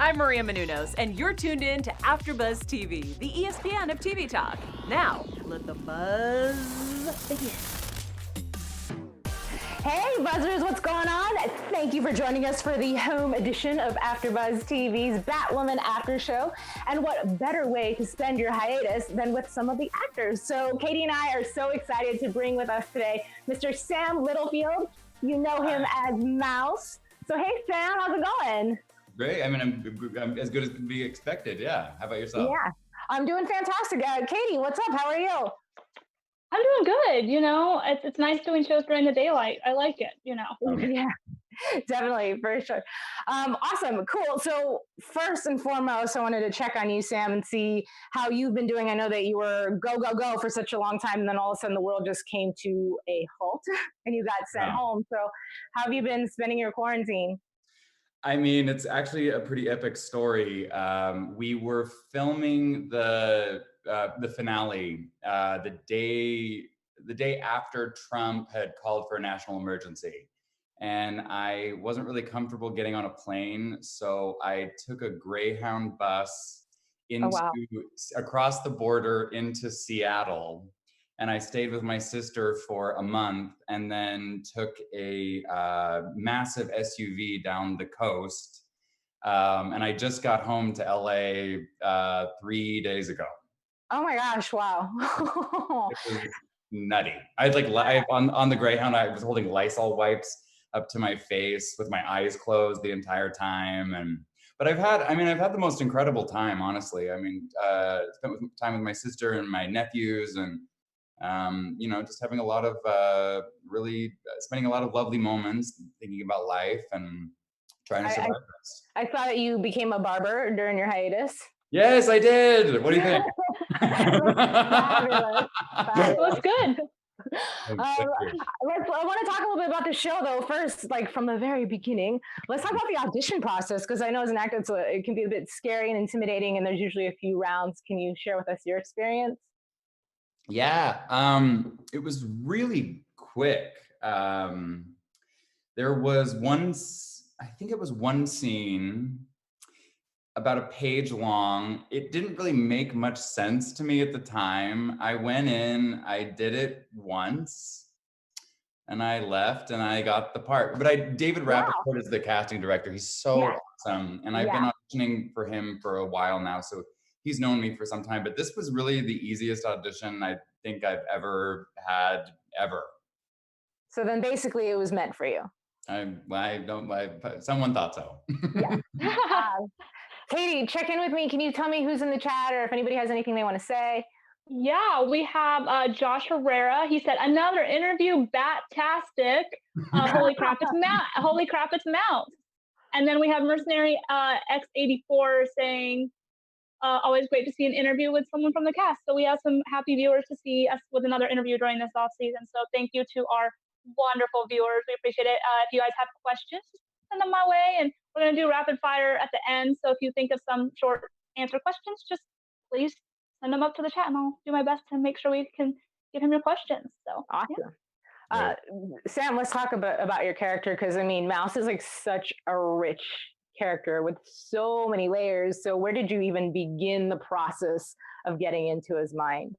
I'm Maria Menounos, and you're tuned in to AfterBuzz TV, the ESPN of TV talk. Now, let the buzz begin. Hey Buzzers, what's going on? Thank you for joining us for the home edition of AfterBuzz TV's Batwoman After Show. And what better way to spend your hiatus than with some of the actors? So Katie and I are so excited to bring with us today Mr. Sam Littlefield. You know him as Mouse. So hey Sam, how's it going? Great. I mean, I'm as good as can be expected. Yeah. How about yourself? Yeah, I'm doing fantastic. Katie, what's up? How are you? I'm doing good. You know, it's nice doing shows during the daylight. I like it, you know. Okay. Yeah, definitely, for sure. Awesome, cool. So first and foremost, I wanted to check on you, Sam, and see how you've been doing. I know that you were go, go, go for such a long time, and then all of a sudden the world just came to a halt and you got sent home. So how have you been spending your quarantine? I mean, it's actually a pretty epic story. We were filming the finale the day after Trump had called for a national emergency, and I wasn't really comfortable getting on a plane, so I took a Greyhound bus across the border into Seattle. And I stayed with my sister for a month and then took a massive SUV down the coast. And I just got home to LA 3 days ago. Oh my gosh, wow. It was nutty. I had on the Greyhound, I was holding Lysol wipes up to my face with my eyes closed the entire time. But I've had the most incredible time, honestly. I mean, spent time with my sister and my nephews, and just having a lot of spending a lot of lovely moments, thinking about life and trying to survive this. I saw that you became a barber during your hiatus. Yes, I did. What do you think? Fabulous. Looks good. I want to talk a little bit about the show, though. First, like from the very beginning, let's talk about the audition process, because I know as an actor, it can be a bit scary and intimidating, and there's usually a few rounds. Can you share with us your experience? Yeah, it was really quick. There was one scene about a page long. It didn't really make much sense to me at the time. I went in, I did it once, and I left, and I got the part. But David Rappaport is the casting director. He's so awesome, and I've been auditioning for him for a while now, so he's known me for some time. But this was really the easiest audition I think I've ever had, ever. So then basically it was meant for you. Someone thought so. Yeah. Katie, check in with me. Can you tell me who's in the chat, or if anybody has anything they want to say? Yeah, we have Josh Herrera. He said, another interview, bat-tastic. Holy crap, it's Mouse. And then we have Mercenary X84 saying, always great to see an interview with someone from the cast. So we have some happy viewers to see us with another interview during this off season. So thank you to our wonderful viewers. We appreciate it. If you guys have questions, send them my way, and we're going to do rapid fire at the end. So if you think of some short answer questions, just please send them up to the chat, and I'll do my best to make sure we can give him your questions. So awesome. Yeah. Sam, let's talk about your character, because I mean, Mouse is like such a rich character with so many layers. So where did you even begin the process of getting into his mind?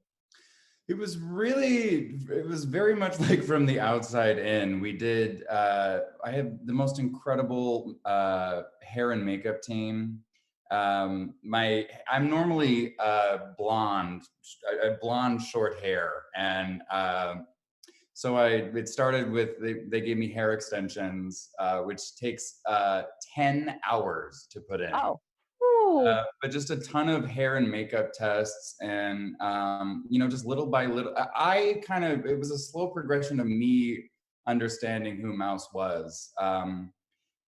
It was very much like from the outside in. We did, I had the most incredible hair and makeup team. I'm normally blonde, blonde short hair. And so it started with, they gave me hair extensions, which takes 10 hours to put in. Oh. But just a ton of hair and makeup tests, and just little by little, it was a slow progression of me understanding who Mouse was,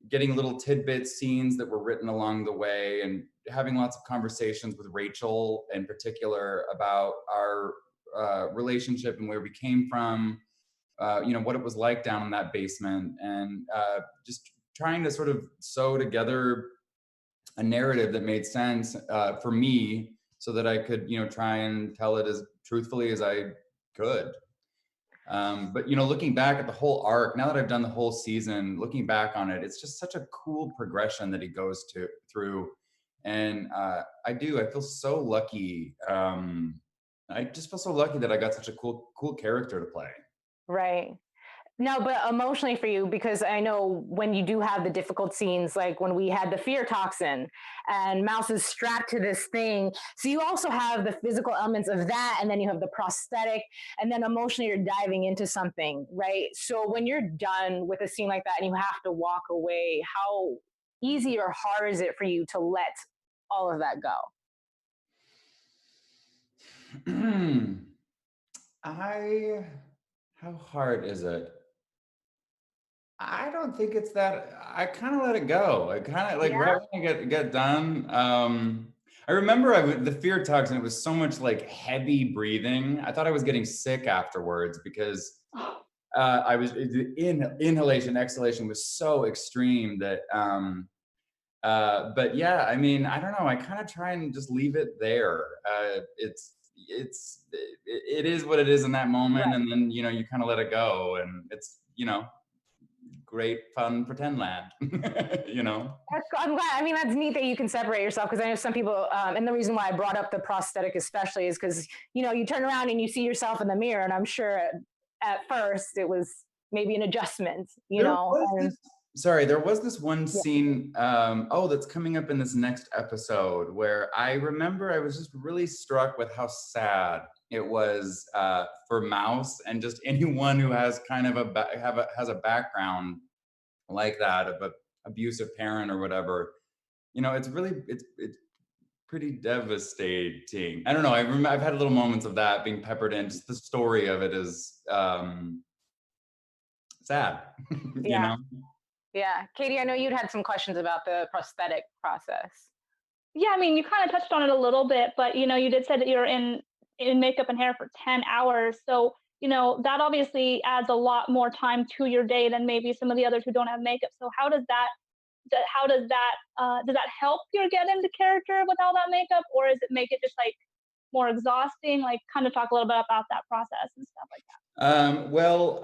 getting little tidbits, scenes that were written along the way, and having lots of conversations with Rachel in particular about our relationship and where we came from, what it was like down in that basement, and just trying to sort of sew together a narrative that made sense for me, so that I could, try and tell it as truthfully as I could. But looking back at the whole arc, now that I've done the whole season, looking back on it, it's just such a cool progression that he goes through And I feel so lucky. I just feel so lucky that I got such a cool character to play. Right. No, but emotionally for you, because I know when you do have the difficult scenes, like when we had the fear toxin and Mouse is strapped to this thing. So you also have the physical elements of that, and then you have the prosthetic, and then emotionally you're diving into something, right? So when you're done with a scene like that and you have to walk away, how easy or hard is it for you to let all of that go? I How hard is it? I don't think it's that. I kind of let it go. I kind of like Yeah. right when I get done. I remember the fear toxin. It was so much like heavy breathing. I thought I was getting sick afterwards because I was the inhalation exhalation was so extreme that. But yeah, I mean, I don't know. I kind of try and just leave it there. It is what it is in that moment, Right. and then you kind of let it go, and it's great fun pretend land. you know. I'm glad. I mean, that's neat that you can separate yourself, because I know some people, and the reason why I brought up the prosthetic especially is because you turn around and you see yourself in the mirror, and I'm sure at first it was maybe an adjustment, There was and this. Sorry, there was this one yeah, scene. That's coming up in this next episode where I remember I was just really struck with how sad it was for Mouse and just anyone who has kind of has a background like that of a abusive parent or whatever. It's pretty devastating. I don't know. I've had little moments of that being peppered in. Just the story of it is sad. you yeah, know. yeah. Katie, I know you'd had some questions about the prosthetic process. Yeah, I mean, you kind of touched on it a little bit, but you did say that you're in makeup and hair for 10 hours. So, that obviously adds a lot more time to your day than maybe some of the others who don't have makeup. So does that help you get into character with all that makeup, or does it make it just like more exhausting? Like, kind of talk a little bit about that process and stuff like that. Well,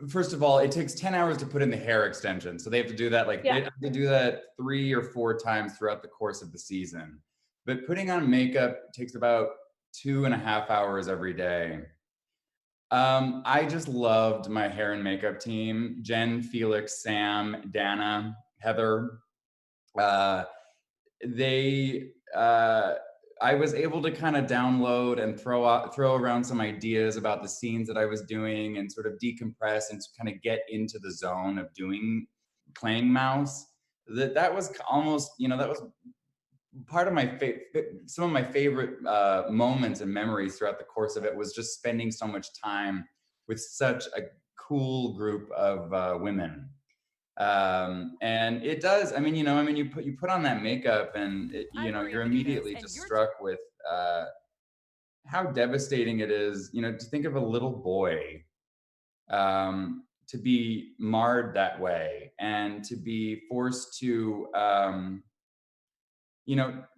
first of all, it takes 10 hours to put in the hair extension. So they have to do that, like, they Yeah. have to do that 3 or 4 times throughout the course of the season. But putting on makeup takes about 2.5 hours every day. I just loved my hair and makeup team: Jen, Felix, Sam, Dana, Heather. Uh, they I was able to kind of download and throw around some ideas about the scenes that I was doing and sort of decompress and kind of get into the zone of playing Mouse. That was almost, that was part of some of my favorite moments and memories throughout the course of it, was just spending so much time with such a cool group of women. And it does, you put on that makeup and Maria you're Menounos, immediately and just you're struck with how devastating it is, to think of a little boy to be marred that way and to be forced to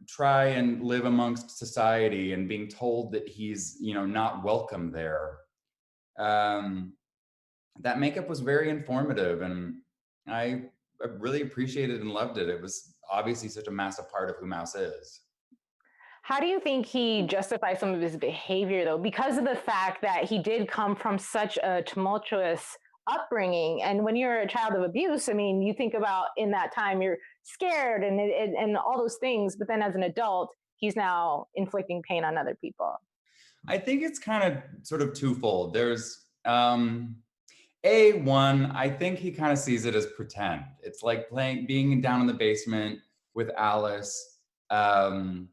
try and live amongst society and being told that he's not welcome there. um that makeup was very informative, and I really appreciated and loved it. It was obviously such a massive part of who Mouse is. How do you think he justifies some of his behavior, though, because of the fact that he did come from such a tumultuous upbringing? And when you're a child of abuse, I mean, you think about in that time you're scared and all those things, but then as an adult, he's now inflicting pain on other people. I think it's kind of sort of twofold. There's one, I think he kind of sees it as pretend. It's like being down in the basement with Alice, playing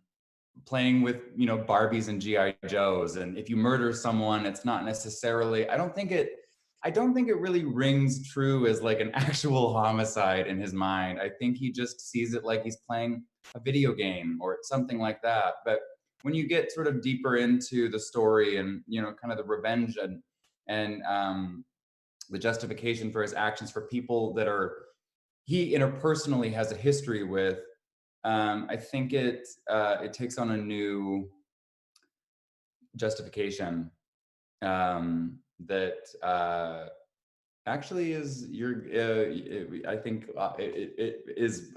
with Barbies and GI Joes, and if you murder someone, it's not necessarily. I don't think it really rings true as like an actual homicide in his mind. I think he just sees it like he's playing a video game or something like that. But when you get sort of deeper into the story and kind of the revenge and the justification for his actions for people that he interpersonally has a history with, I think it takes on a new justification that actually is I think it is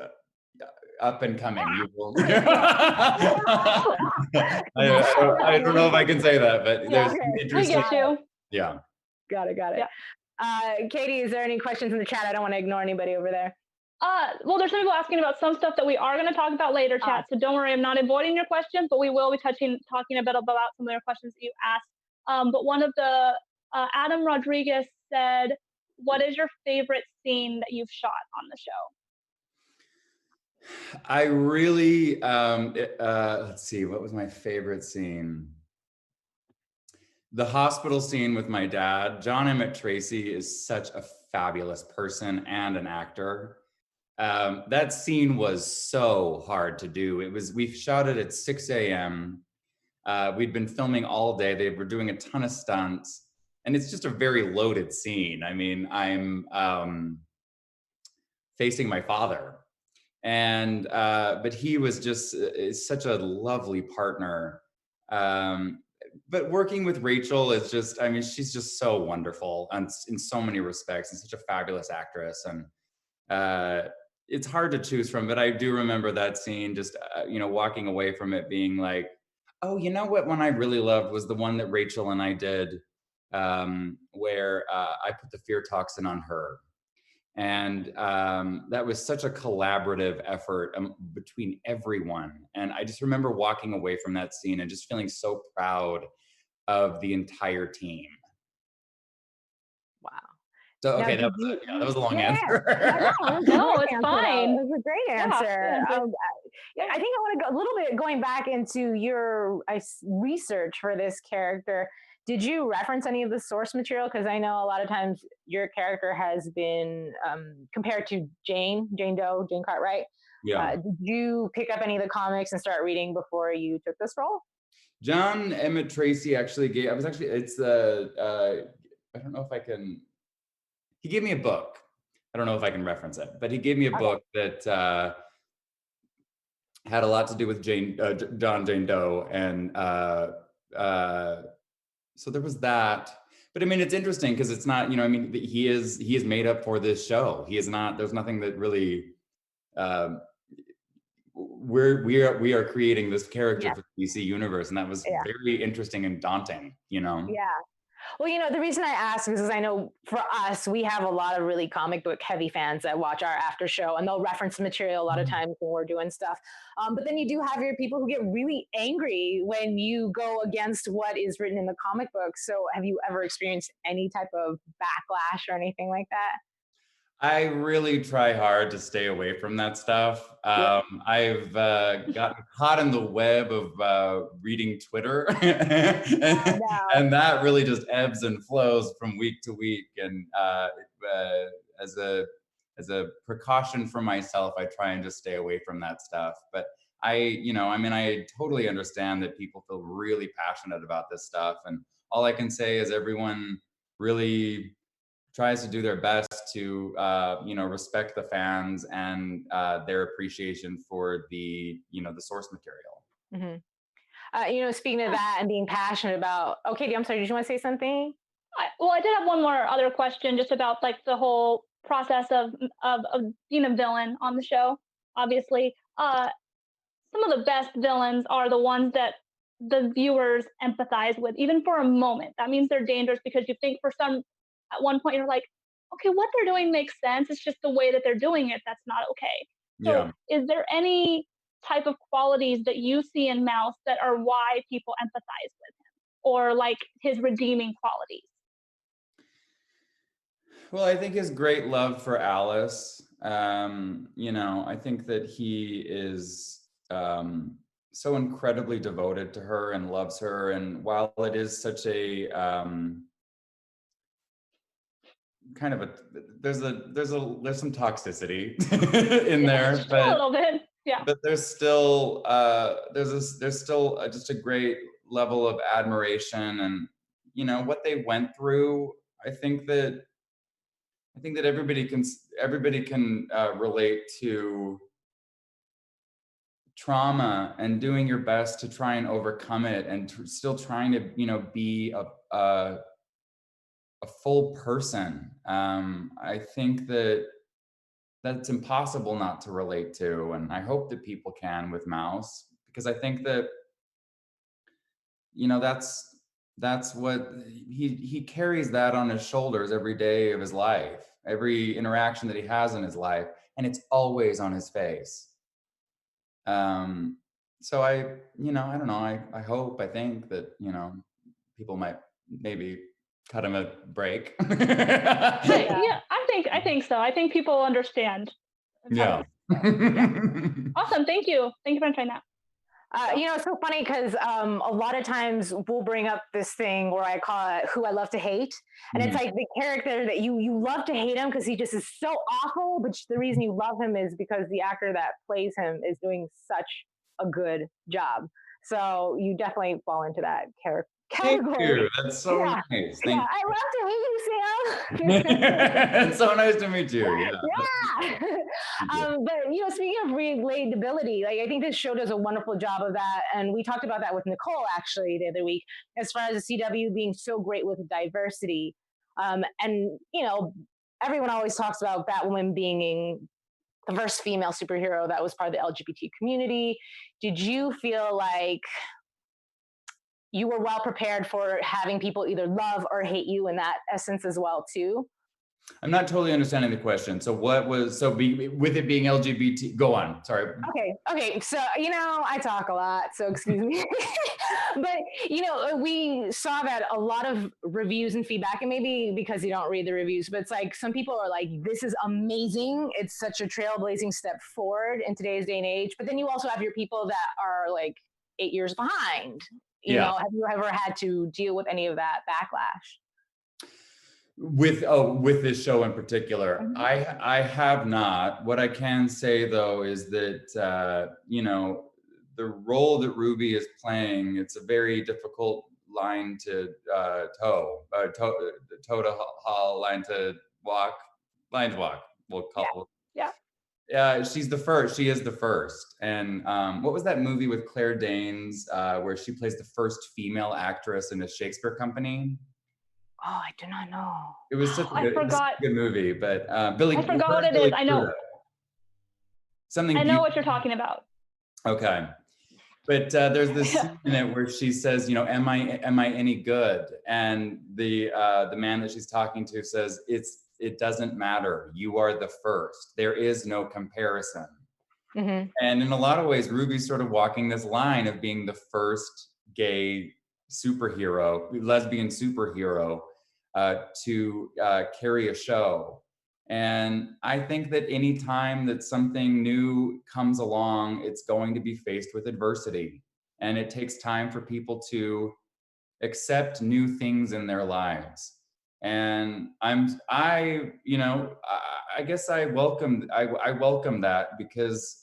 up and coming. You will. I don't know if I can say that, but there's interesting. We get you. Yeah. Got it. Yeah. Katie, is there any questions in the chat? I don't want to ignore anybody over there. Well, there's some people asking about some stuff that we are going to talk about later, chat. So don't worry, I'm not avoiding your questions, but we will be talking a bit about some of your questions that you asked. But one of the Adam Rodriguez said, "What is your favorite scene that you've shot on the show?" I really, let's see, what was my favorite scene? The hospital scene with my dad. John Emmett Tracy is such a fabulous person and an actor. That scene was so hard to do. We shot it at 6 a.m. We'd been filming all day. They were doing a ton of stunts, and it's just a very loaded scene. I mean, I'm facing my father. And but he was just such a lovely partner. But working with Rachel is just, I mean, she's just so wonderful and in so many respects, and such a fabulous actress. And it's hard to choose from, but I do remember that scene, just walking away from it being like, oh, you know what one I really loved was the one that Rachel and I did, where I put the fear toxin on her. And that was such a collaborative effort between everyone. And I just remember walking away from that scene and just feeling so proud of the entire team. Wow. So, okay, that was a long answer. No, it's fine. It was a great answer. I think I want to go a little bit going back into your research for this character. Did you reference any of the source material? Because I know a lot of times your character has been compared to Jane Doe, Jane Cartwright. Yeah. Did you pick up any of the comics and start reading before you took this role? John Emmett Tracy actually gave, I don't know if I can, he gave me a book. I don't know if I can reference it, but he gave me a book that had a lot to do with Jane Doe, and so there was that. But I mean, it's interesting because it's not, he is made up for this show. He is not, there's nothing that really, we are creating this character for the DC universe. And that was very interesting and daunting, Yeah. Well, the reason I ask is because I know for us, we have a lot of really comic book heavy fans that watch our after show, and they'll reference the material a lot of times when we're doing stuff. But then you do have your people who get really angry when you go against what is written in the comic book. So have you ever experienced any type of backlash or anything like that? I really try hard to stay away from that stuff. I've gotten caught in the web of reading Twitter, and that really just ebbs and flows from week to week. And as a precaution for myself, I try and just stay away from that stuff. But I totally understand that people feel really passionate about this stuff, and all I can say is everyone really tries to do their best to respect the fans and their appreciation for the source material. Mm-hmm. Speaking of that and being passionate about, Katie, I'm sorry, did you want to say something? I did have one more other question just about like the whole process of being a villain on the show. Obviously, some of the best villains are the ones that the viewers empathize with, even for a moment. That means they're dangerous because you think at one point you're like, okay, what they're doing makes sense. It's just the way that they're doing it that's not okay. So is there any type of qualities that you see in Mouse that are why people empathize with him, or like his redeeming qualities? Well, I think his great love for Alice, I think that he is so incredibly devoted to her and loves her. And while it is such a there's some toxicity in there, but a little bit, but there's still just a great level of admiration, and what they went through. I think that everybody can relate to trauma and doing your best to try and overcome it, and still trying to be a full person. I think that that's impossible not to relate to. And I hope that people can with Mouse, because I think that, that's what he carries that on his shoulders every day of his life, every interaction that he has in his life, and it's always on his face. So I don't know, I hope, I think that, people might maybe cut him a break. Yeah, I think so. I think people understand. Yeah. Awesome. Thank you for answering that. It's so funny because a lot of times we'll bring up this thing where I call it "Who I Love to Hate," and it's like the character that you love to hate him because he just is so awful, but the reason you love him is because the actor that plays him is doing such a good job. So you definitely fall into that character Thank category. you. That's so nice. Yeah, I love to hate you, Sam. It's so nice to meet you. Yeah. But speaking of relatability, like I think this show does a wonderful job of that, and we talked about that with Nicole actually the other week, as far as the CW being so great with diversity. And everyone always talks about Batwoman being the first female superhero that was part of the LGBT community. Did you feel like you were well prepared for having people either love or hate you in that essence as well too? I'm not totally understanding the question. So with it being LGBT, go on. Sorry. Okay. So, I talk a lot, so excuse me. But, we saw that a lot of reviews and feedback, and maybe because you don't read the reviews, but it's like some people are like, this is amazing. It's such a trailblazing step forward in today's day and age. But then you also have your people that are like 8 years behind. Have you ever had to deal with any of that backlash? With this show in particular, I have not. What I can say though is that the role that Ruby is playing, it's a very difficult line to toe to haul, line to walk. We'll call it. Yeah. She's the first. She is the first. And what was that movie with Claire Danes where she plays the first female actress in a Shakespeare company? Oh, I do not know. It was such a good movie, but Billy. I forgot what it is. I know. Something. I know what you're talking about. Okay, but there's this scene in it where she says, "Am I any good?" And the man that she's talking to says, "It doesn't matter. You are the first. There is no comparison." And in a lot of ways, Ruby's sort of walking this line of being the first gay superhero, lesbian superhero, to carry a show. And I think that any time that something new comes along, it's going to be faced with adversity. And it takes time for people to accept new things in their lives. And I guess I welcome that because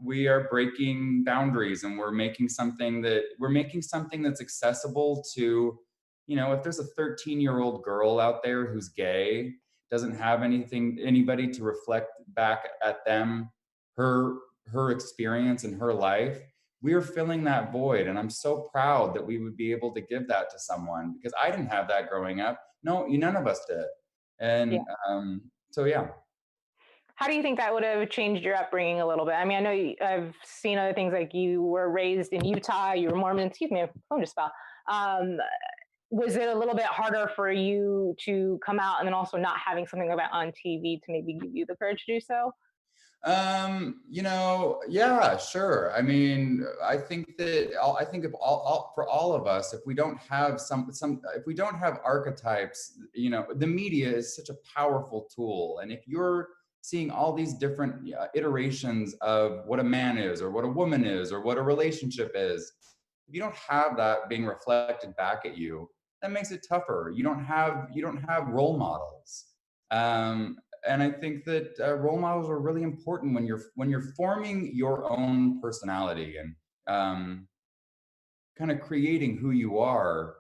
we are breaking boundaries and we're making something that's accessible to, if there's a 13-year-old girl out there who's gay, doesn't have anybody to reflect back at them, her experience in her life, we are filling that void. And I'm so proud that we would be able to give that to someone, because I didn't have that growing up. No, none of us did. And so, yeah. How do you think that would have changed your upbringing a little bit? I mean, I know I've seen other things, like you were raised in Utah, you were Mormon. Excuse me, phone just fell. Was it a little bit harder for you to come out, and then also not having something about on TV to maybe give you the courage to do so? Yeah, sure. I mean, I think for all of us, if we don't have if we don't have archetypes, the media is such a powerful tool. And if you're seeing all these different iterations of what a man is, or what a woman is, or what a relationship is, if you don't have that being reflected back at you, that makes it tougher. You don't have role models. And I think that role models are really important when you're forming your own personality and kind of creating who you are.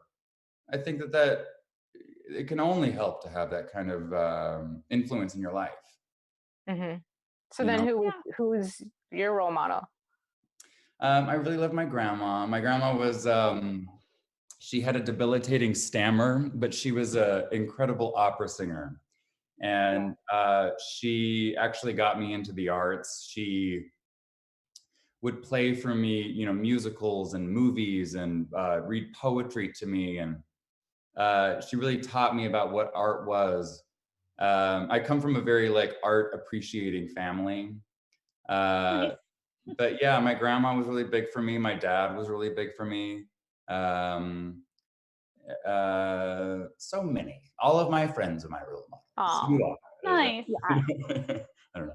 I think that it can only help to have that kind of influence in your life. So then, who's your role model? I really love my grandma. My grandma was she had a debilitating stammer, but she was an incredible opera singer. And she actually got me into the arts. She would play for me, you know, musicals and movies, and read poetry to me. And she really taught me about what art was. I come from a very like art appreciating family. Nice. But yeah, my grandma was really big for me. My dad was really big for me. Um, so many. All of my friends are my role models. Oh, You are. Nice. yeah. I don't know.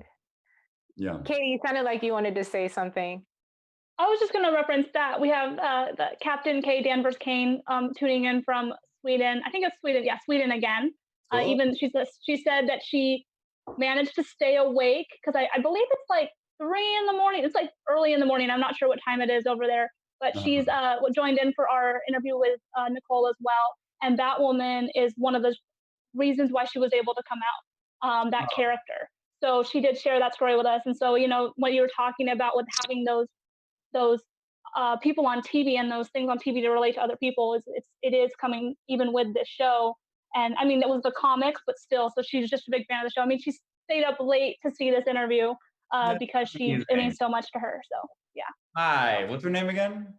Yeah. Katie, you sounded like you wanted to say something. I was just going to reference that we have the Captain K Danvers Kane tuning in from Sweden. I think it's Sweden. Yeah, Sweden again. Cool. Even she said that she managed to stay awake because I believe it's like 3 in the morning. It's like early in the morning. I'm not sure what time it is over there, but she's joined in for our interview with Nicole as well. And Batwoman is one of the reasons why she was able to come out, that character. So she did share that story with us. And so, you know, what you were talking about with having those people on TV and those things on TV to relate to other people it is coming even with this show. And I mean, it was the comics, but still, so she's just a big fan of the show. I mean, she stayed up late to see this interview because it means so much to her. So yeah. Hi, what's her name again?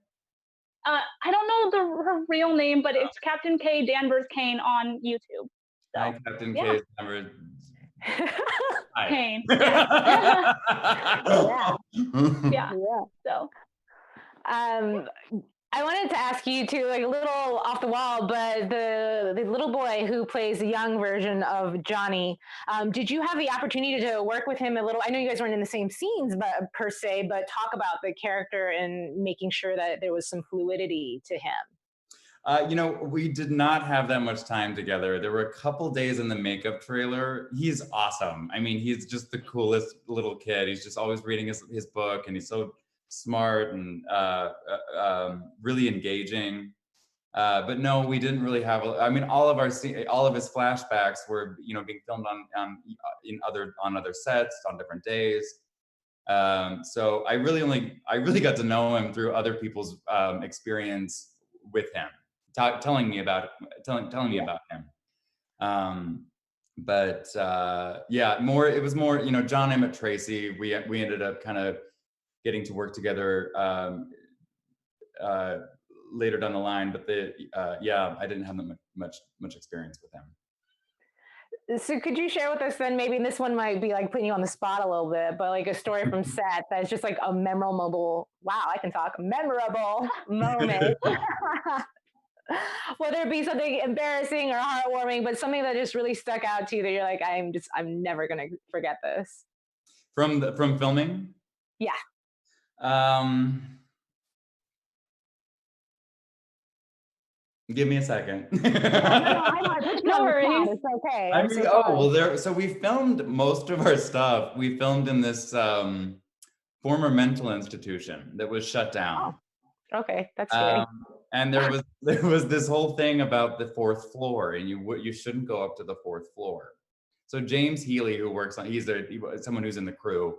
I don't know her real name, but it's Captain K Danvers Kane on YouTube. So, Hi, Captain yeah. K Danvers. Kane. Yeah. Yeah. So. I wanted to ask you too, like a little off the wall, but the little boy who plays the young version of Johnny, did you have the opportunity to work with him a little? I know you guys weren't in the same scenes, but per se, but talk about the character and making sure that there was some fluidity to him. You know, we did not have that much time together. There were a couple days in the makeup trailer. He's awesome. I mean, he's just the coolest little kid. He's just always reading his book, and he's so smart and really engaging. But no, we didn't really have. I mean, all of his flashbacks were, you know, being filmed on other sets on different days. So I really got to know him through other people's experience with him, telling me about him. But yeah, it was more, you know, John, Emmett, Tracy. We ended up kind of getting to work together later down the line, but yeah, I didn't have much experience with him. So could you share with us then, maybe this one might be like putting you on the spot a little bit, but like a story from set that's just like a memorable moment. Whether it be something embarrassing or heartwarming, but something that just really stuck out to you that you're like, I'm never gonna forget this. From filming? Yeah. Give me a second. No worries. It's okay. I mean, so we filmed most of our stuff. We filmed in this former mental institution that was shut down. Oh, okay, that's scary. And there was this whole thing about the 4th floor, and you shouldn't go up to the 4th floor. So James Healy, who works on, he's someone who's in the crew.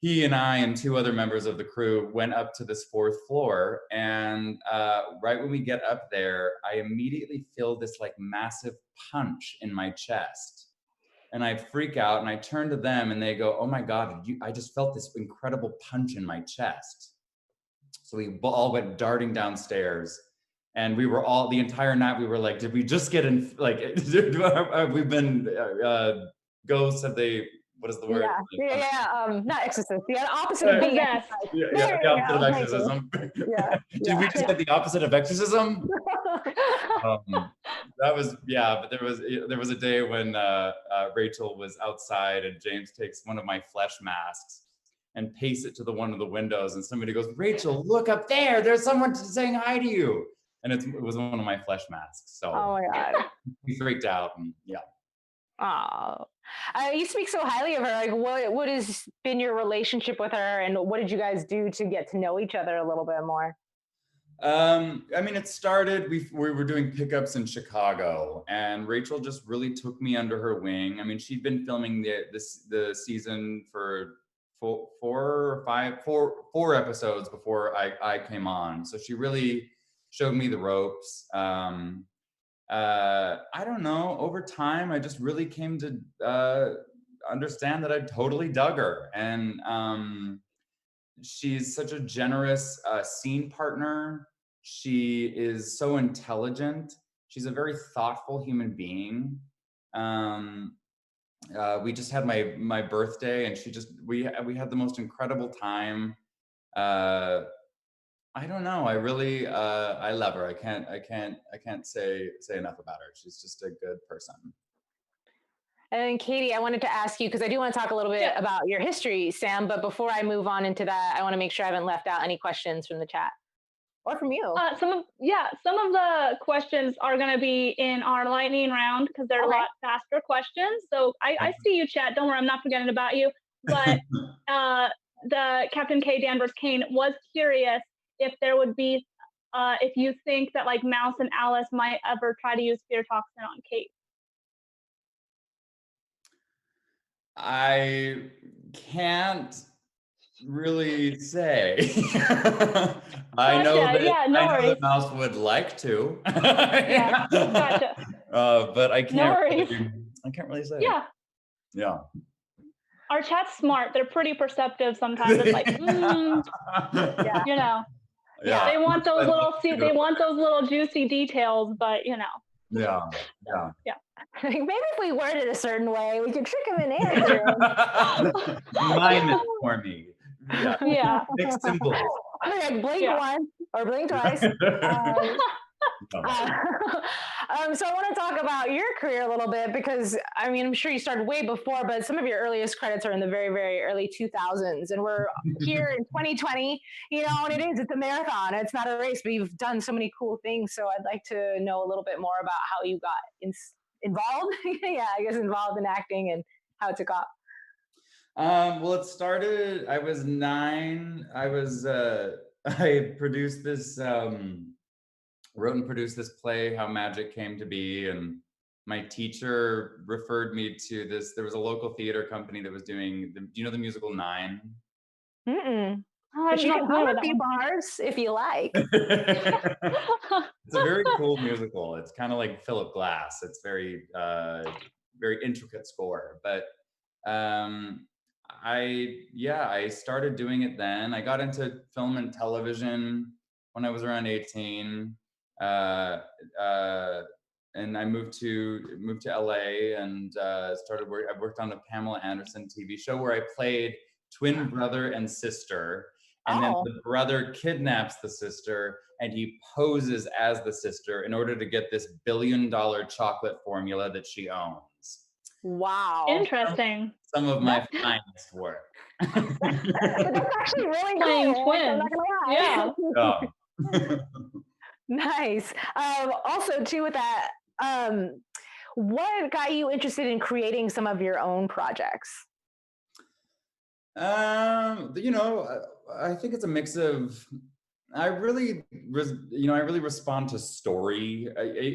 He and I and 2 other members of the crew went up to this 4th floor, and right when we get up there, I immediately feel this like massive punch in my chest. And I freak out, and I turn to them, and they go, "Oh my God, I just felt this incredible punch in my chest." So we all went darting downstairs, and we were all, the entire night, we were like, did we just get in, like, we've been, ghosts, have they, what is the word? Yeah. Not exorcist. The opposite of being exorcised. The opposite of exorcism. Did we just get the opposite of exorcism? That was, but there was a day when Rachel was outside, and James takes one of my flesh masks and pastes it to one of the windows, and somebody goes, "Rachel, look up there. There's someone saying hi to you." And it was one of my flesh masks. So oh my God, we freaked out, and yeah. Oh, you speak so highly of her. Like, what has been your relationship with her, and what did you guys do to get to know each other a little bit more? I mean, it started, we were doing pickups in Chicago, and Rachel just really took me under her wing. I mean, she'd been filming the season for four episodes before I came on. So she really showed me the ropes. I don't know, over time, I just really came to understand that I totally dug her. And she's such a generous scene partner. She is so intelligent. She's a very thoughtful human being. We just had my birthday, and we had the most incredible time. I don't know. I really I love her. I can't say enough about her. She's just a good person. And Katie, I wanted to ask you, because I do want to talk a little bit about your history, Sam, but before I move on into that, I want to make sure I haven't left out any questions from the chat or from you. Some of the questions are going to be in our lightning round because they're a lot faster questions. So I see you, chat. Don't worry, I'm not forgetting about you. But the Captain K Danvers Kane was curious if there would be, if you think that like Mouse and Alice might ever try to use fear toxin on Kate. I can't really say. I know that Mouse would like to. Yeah, gotcha. But I can't. I can't really say. Yeah. Yeah. Our chat's smart. They're pretty perceptive sometimes. It's like, yeah. You know. Yeah. They want those little juicy details, but you know. Yeah. Maybe if we word it a certain way, we could trick him in answering. Mime it for me. Yeah. Make symbols. I'm like blink once or blink twice. So I want to talk about your career a little bit because, I mean, I'm sure you started way before, but some of your earliest credits are in the very, very early 2000s. And we're here in 2020, you know, and it's a marathon. It's not a race, but you've done so many cool things. So I'd like to know a little bit more about how you got involved. Involved in acting and how it took off. Well, it started, I was 9. I produced this, wrote and produced this play, How Magic Came to Be, and my teacher referred me to this. There was a local theater company that was doing, do you know the musical 9? Mm-mm. But you can hum a few bars if you like. It's a very cool musical. It's kind of like Philip Glass. It's very, very intricate score. But I started doing it then. I got into film and television when I was around 18. And I moved to LA and started work. I worked on the Pamela Anderson TV show where I played twin brother and sister. And then the brother kidnaps the sister and he poses as the sister in order to get this $1 billion chocolate formula that she owns. Wow. Interesting. Some of my finest work. But that's actually really cool. Twins. Yeah. Nice. Also, too, with that, what got you interested in creating some of your own projects? You know, I think it's a mix of. I really respond to story.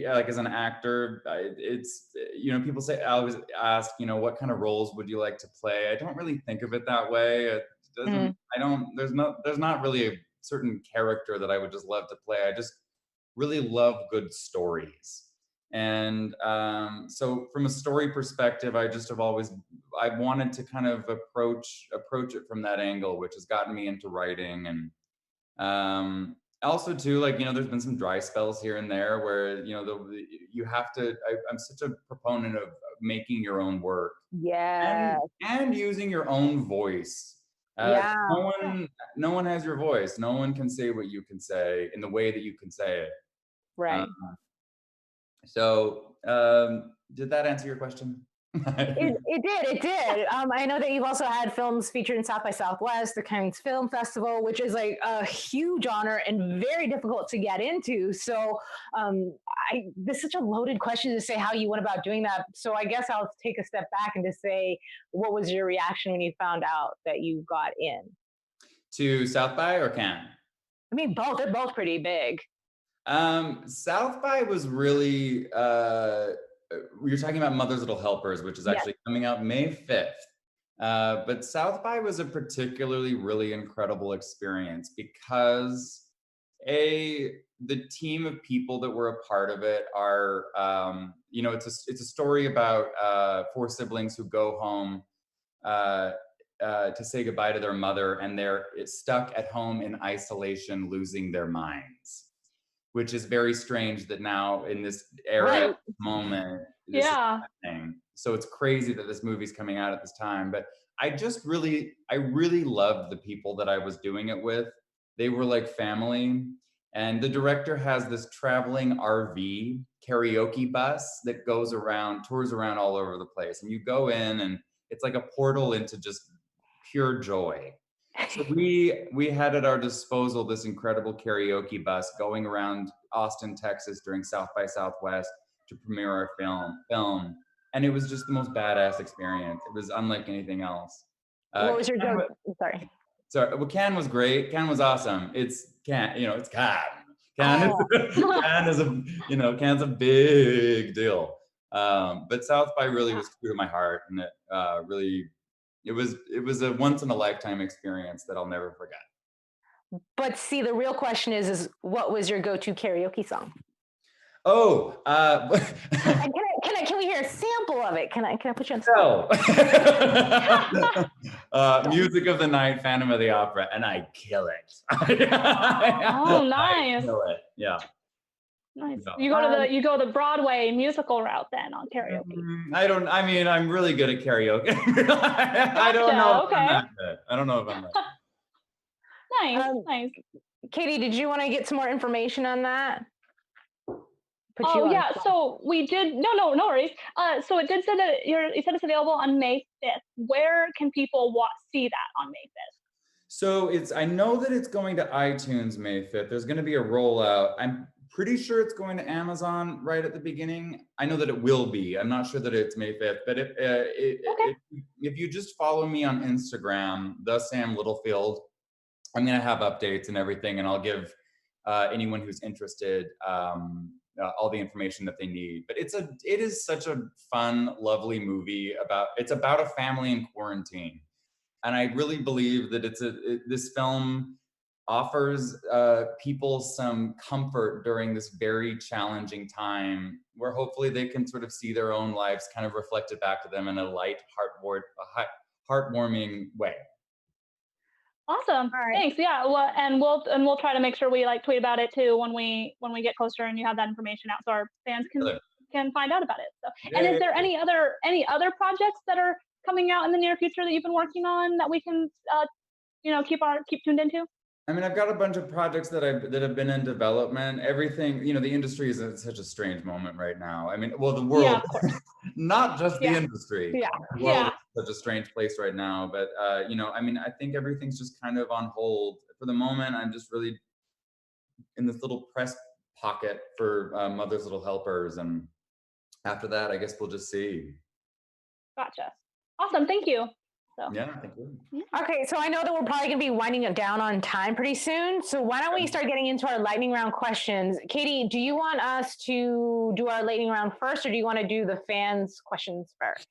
Like as an actor, it's, you know, people say, I always ask, you know, what kind of roles would you like to play? I don't really think of it that way. It doesn't. There's not really a certain character that I would just love to play. I just really love good stories. And so from a story perspective, I wanted to kind of approach it from that angle, which has gotten me into writing. And also too, like, you know, there's been some dry spells here and there where, you know, you have to, I'm such a proponent of making your own work. Yeah. And using your own voice. No one has your voice. No one can say what you can say in the way that you can say it. Right. So did that answer your question? It did. I know that you've also had films featured in South by Southwest, the Cannes Film Festival, which is like a huge honor and very difficult to get into. So this is such a loaded question to say how you went about doing that. So I guess I'll take a step back and just say, what was your reaction when you found out that you got in? To South by or Cannes? I mean, both. They're both pretty big. South by was really, you're talking about Mother's Little Helpers, which is actually coming out May 5th. But South by was a particularly really incredible experience because the team of people that were a part of it are, it's a story about 4 siblings who go home to say goodbye to their mother, and they're stuck at home in isolation, losing their minds, which is very strange that now in this era moment, this is happening. So it's crazy that this movie's coming out at this time. But I really loved the people that I was doing it with. They were like family. And the director has this traveling RV karaoke bus that tours around all over the place. And you go in and it's like a portal into just pure joy. So we had at our disposal this incredible karaoke bus going around Austin, Texas during South by Southwest to premiere our film. And it was just the most badass experience. It was unlike anything else. What was your joke? Sorry. Well, Cannes was great. Cannes was awesome. It's Cannes. Cannes is Cannes a big deal. But South by really was true to my heart, and it was a once in a lifetime experience that I'll never forget. But see, the real question is what was your go-to karaoke song? Oh, can we hear a sample of it? Can I put you on spot? No. Music of the Night, Phantom of the Opera, and I kill it. Oh, nice. I kill it. Yeah. Nice. Yeah. You go the Broadway musical route then on karaoke. I'm really good at karaoke. I don't know if I'm that good. I don't know if I'm that good. Nice. Katie, did you want to get some more information on that? So we did. No worries. So it did say that you said it's available on May 5th. Where can people see that on May 5th? So I know that it's going to iTunes May 5th. There's going to be a rollout. I'm pretty sure it's going to Amazon right at the beginning. I know that it will be. I'm not sure that it's May 5th, but if you just follow me on Instagram, the Sam Littlefield, I'm going to have updates and everything, and I'll give anyone who's interested all the information that they need. But it is such a fun, lovely movie it's about a family in quarantine. And I really believe that this film offers people some comfort during this very challenging time, where hopefully they can sort of see their own lives kind of reflected back to them in a light, heartwarming way. Awesome. Right. Thanks. Yeah. Well, and we'll try to make sure we tweet about it too when we get closer and you have that information out, so our fans can find out about it. So, and is there any other projects that are coming out in the near future that you've been working on that we can keep tuned into? I mean, I've got a bunch of projects that have been in development. Everything, the industry is at such a strange moment right now. I mean, well, the world, not just the industry. Yeah. The world is such a strange place right now. But, I think everything's just kind of on hold. For the moment, I'm just really in this little press pocket for Mother's Little Helpers. And after that, I guess we'll just see. Gotcha. Awesome. Thank you. So. Yeah, thank you. Okay, so I know that we're probably going to be winding it down on time pretty soon. So why don't we start getting into our lightning round questions? Katie, do you want us to do our lightning round first, or do you want to do the fans' questions first?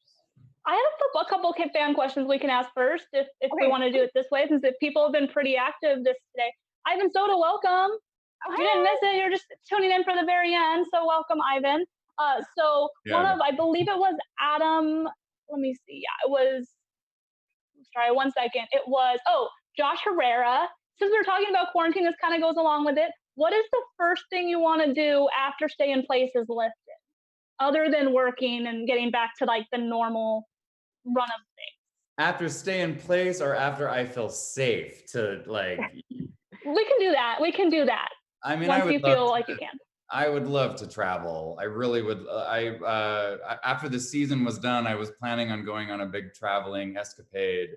I have a couple fan questions we can ask first if we want to do it this way, since people have been pretty active this today. Ivan Soda, welcome. Oh, hey. You didn't miss it. You're just tuning in for the very end. So welcome, Ivan. I believe it was Adam. Let me see. Yeah, it was. Sorry, 1 second. It was, Josh Herrera. Since we were talking about quarantine, this kind of goes along with it. What is the first thing you want to do after stay in place is lifted, other than working and getting back to the normal run of things? After stay in place, or after I feel safe to We can do that. I mean, once you feel like you can. I would love to travel. I really would. After the season was done, I was planning on going on a big traveling escapade.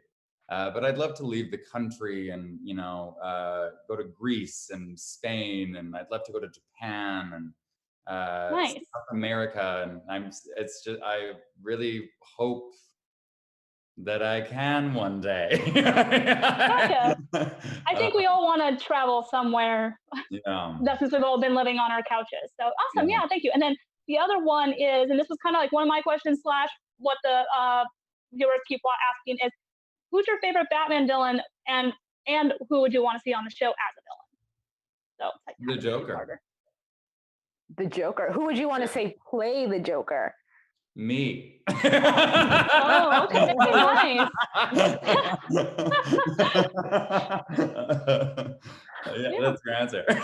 But I'd love to leave the country and, go to Greece and Spain, and I'd love to go to Japan and South America. And I really hope that I can one day. Gotcha. I think we all want to travel somewhere. Yeah. That's since we've all been living on our couches. So awesome. Yeah, thank you. And then the other one is, and this was kind of one of my questions / what the viewers keep asking is, who's your favorite Batman villain, and who would you want to see on the show as a villain? So it's like The Joker. harder. The Joker. Who would you want to say play the Joker? Me. Oh, okay, nice. Yeah, that's your answer. I'm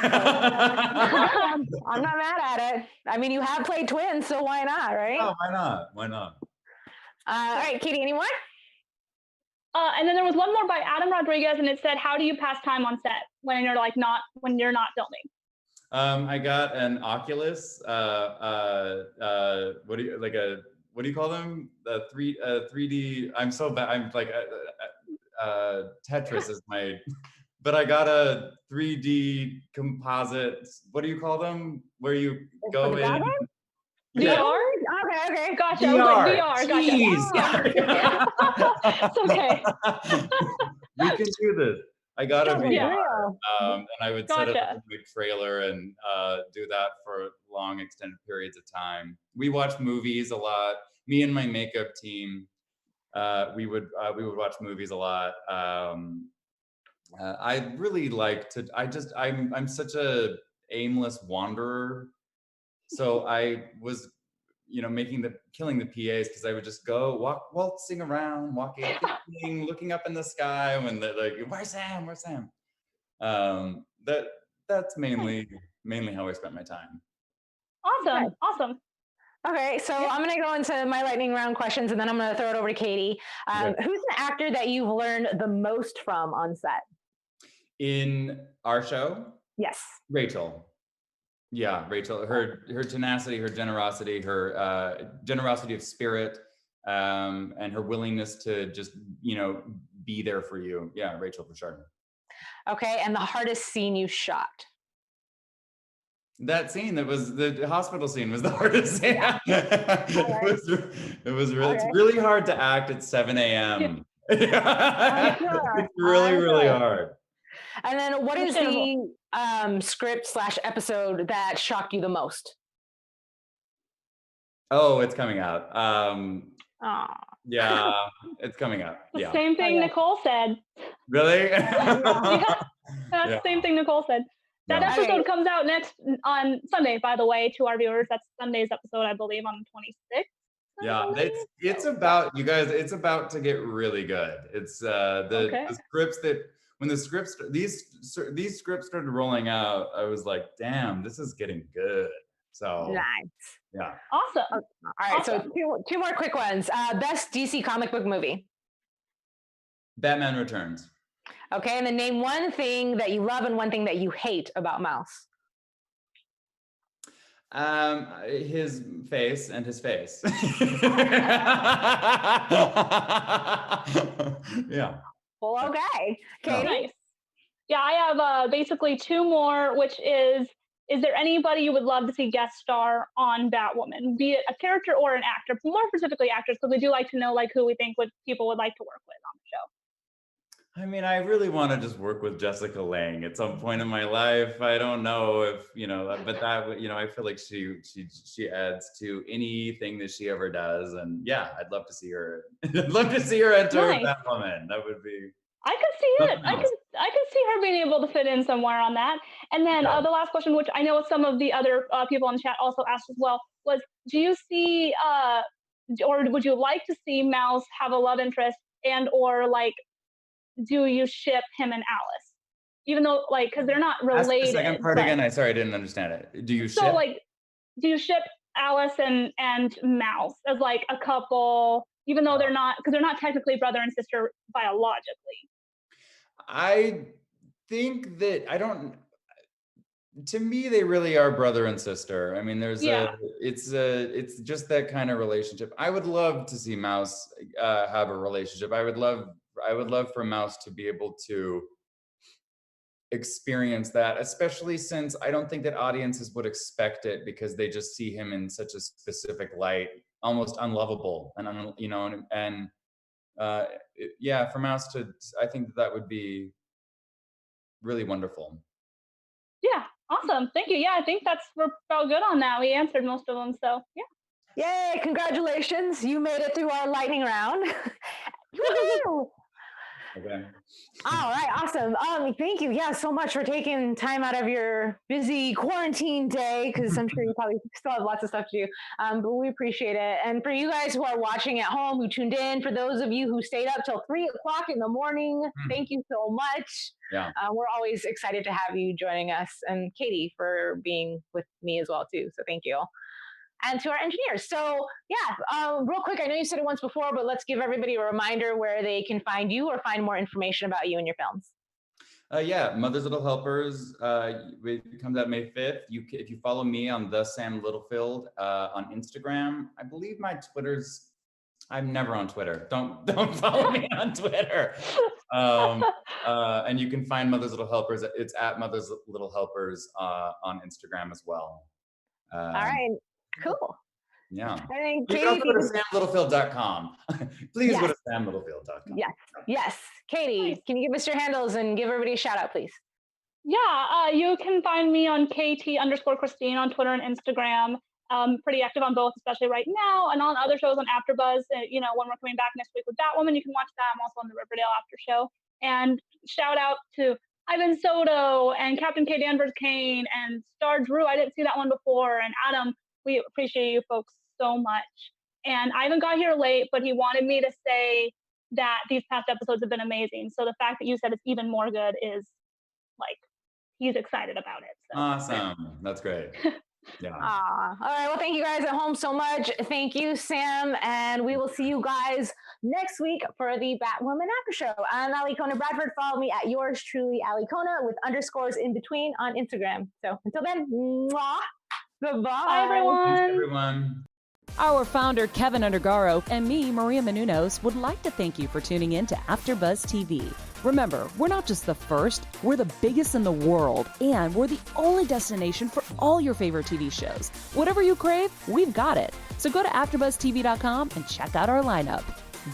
not mad at it. I mean, you have played twins, so why not, right? Oh, why not? Why not? All right, Katie, any more? And then there was one more by Adam Rodriguez, and it said, "How do you pass time on set when you're not filming?" I got an Oculus. What do you call them? The 3D. I'm so bad. I'm like Tetris is my. But I got a 3D composite. What do you call them? Where you go in. VR? Okay. Gotcha. VR. I was like, VR. Gotcha. It's okay. We can do this. I got a VR, and I would set up a big trailer and do that for long, extended periods of time. We watch movies a lot. Me and my makeup team, we would watch movies a lot. I really like to. I'm such a aimless wanderer. So I was, killing the PAs because I would just go waltzing around, looking up in the sky when they're like, "Where's Sam? Where's Sam?" That's mainly how I spent my time. Awesome. Okay, so I'm going to go into my lightning round questions, and then I'm going to throw it over to Katie. Who's an actor that you've learned the most from on set? In our show? Yes. Rachel. Yeah, Rachel. Her tenacity, her generosity, her generosity of spirit, and her willingness to just be there for you. Yeah, Rachel for sure. Okay, and the hardest scene you shot? That scene, that was the hospital scene, was the hardest scene. Yeah. It was really, it's really hard to act at 7 a.m. It's really hard. And then what is the script/episode that shocked you the most? Oh, it's coming out. Yeah, it's coming out. The same thing Nicole said. Really? That's the same thing Nicole said. That episode comes out on Sunday, by the way, to our viewers. That's Sunday's episode, I believe, on the 26th. Yeah, it's about, you guys, it's about to get really good. It's the scripts when these scripts started rolling out, I was like, damn, this is getting good. So nice. Yeah. Awesome. All right, so two more quick ones. Best DC comic book movie? Batman Returns. Okay, and then name one thing that you love and one thing that you hate about Mouse. His face and his face. Yeah. Well, okay. Katie? Nice. Yeah, I have basically two more, which is there anybody you would love to see guest star on Batwoman, be it a character or an actor, more specifically actors, because we do like to know who we think people would like to work with on the show. I mean, I really want to just work with Jessica Lange at some point in my life. I don't know if, but that, I feel like she adds to anything that she ever does. And yeah, I'd love to see her. I'd love to see her enter Batwoman. That would be. I could see it. I could see her being able to fit in somewhere on that. And then the last question, which I know some of the other people in the chat also asked as well, was, do you see, or would you like to see Mouse have a love interest, and or do you ship him and Alice? Even though, because they're not related. Ask the second part again. I didn't understand it. Do you ship? So, do you ship Alice and Mouse as a couple, even though they're not, because they're not technically brother and sister biologically? I think that to me, they really are brother and sister. I mean, it's just that kind of relationship. I would love to see Mouse have a relationship. I would love for Mouse to be able to experience that, especially since I don't think that audiences would expect it, because they just see him in such a specific light, almost unlovable, and for Mouse to, I think that would be really wonderful. Yeah, awesome. Thank you. Yeah, I think we're about good on that. We answered most of them, so yeah. Yay, congratulations. You made it through our lightning round. Woo-hoo! Okay. All right, awesome. Thank you, yeah, so much for taking time out of your busy quarantine day, because I'm sure you probably still have lots of stuff to do. But we appreciate it. And for you guys who are watching at home, who tuned in, for those of you who stayed up till 3 o'clock in the morning, thank you so much. Yeah. We're always excited to have you joining us, and Katie for being with me as well too. So thank you. And to our engineers. So yeah, real quick, I know you said it once before, but let's give everybody a reminder where they can find you or find more information about you and your films. Yeah, Mother's Little Helpers. It comes out May 5th. If you follow me on the Sam Littlefield on Instagram, I believe my Twitter's. I'm never on Twitter. Don't follow me on Twitter. And you can find Mother's Little Helpers. It's at Mother's Little Helpers on Instagram as well. All right, cool. Yeah. And you Katie, can also go to samlittlefield.com. Please go Yes. to samlittlefield.com. yes. Katie, can you give us your handles and give everybody a shout out, please? Yeah, you can find me on KT_Christine on Twitter and Instagram. Pretty active on both, especially right now, and on other shows on AfterBuzz. You know, when we're coming back next week with Batwoman, you can watch that. I'm also on the Riverdale After Show. And shout out to Ivan Soto and Captain K. Danvers Kane and Star Drew. I didn't see that one before. And Adam, we appreciate you folks so much. And Ivan got here late, but he wanted me to say that these past episodes have been amazing. So the fact that you said it's even more good is like, he's excited about it. So. Awesome. That's great. Yeah. All right. Well, thank you guys at home so much. Thank you, Sam. And we will see you guys next week for the Batwoman After Show. I'm Ali Kona Bradford. Follow me at yours truly, Ali Kona, with underscores in between on Instagram. So until then, mwah, goodbye. Bye, everyone. Thanks, everyone. Our founder, Keven Undergaro, and me, Maria Menounos, would like to thank you for tuning in to AfterBuzz TV. Remember, we're not just the first, we're the biggest in the world, and we're the only destination for all your favorite TV shows. Whatever you crave, we've got it. So go to AfterBuzzTV.com and check out our lineup.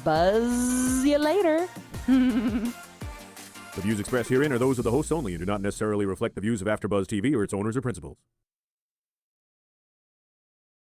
Buzz you later. The views expressed herein are those of the hosts only and do not necessarily reflect the views of AfterBuzz TV or its owners or principals.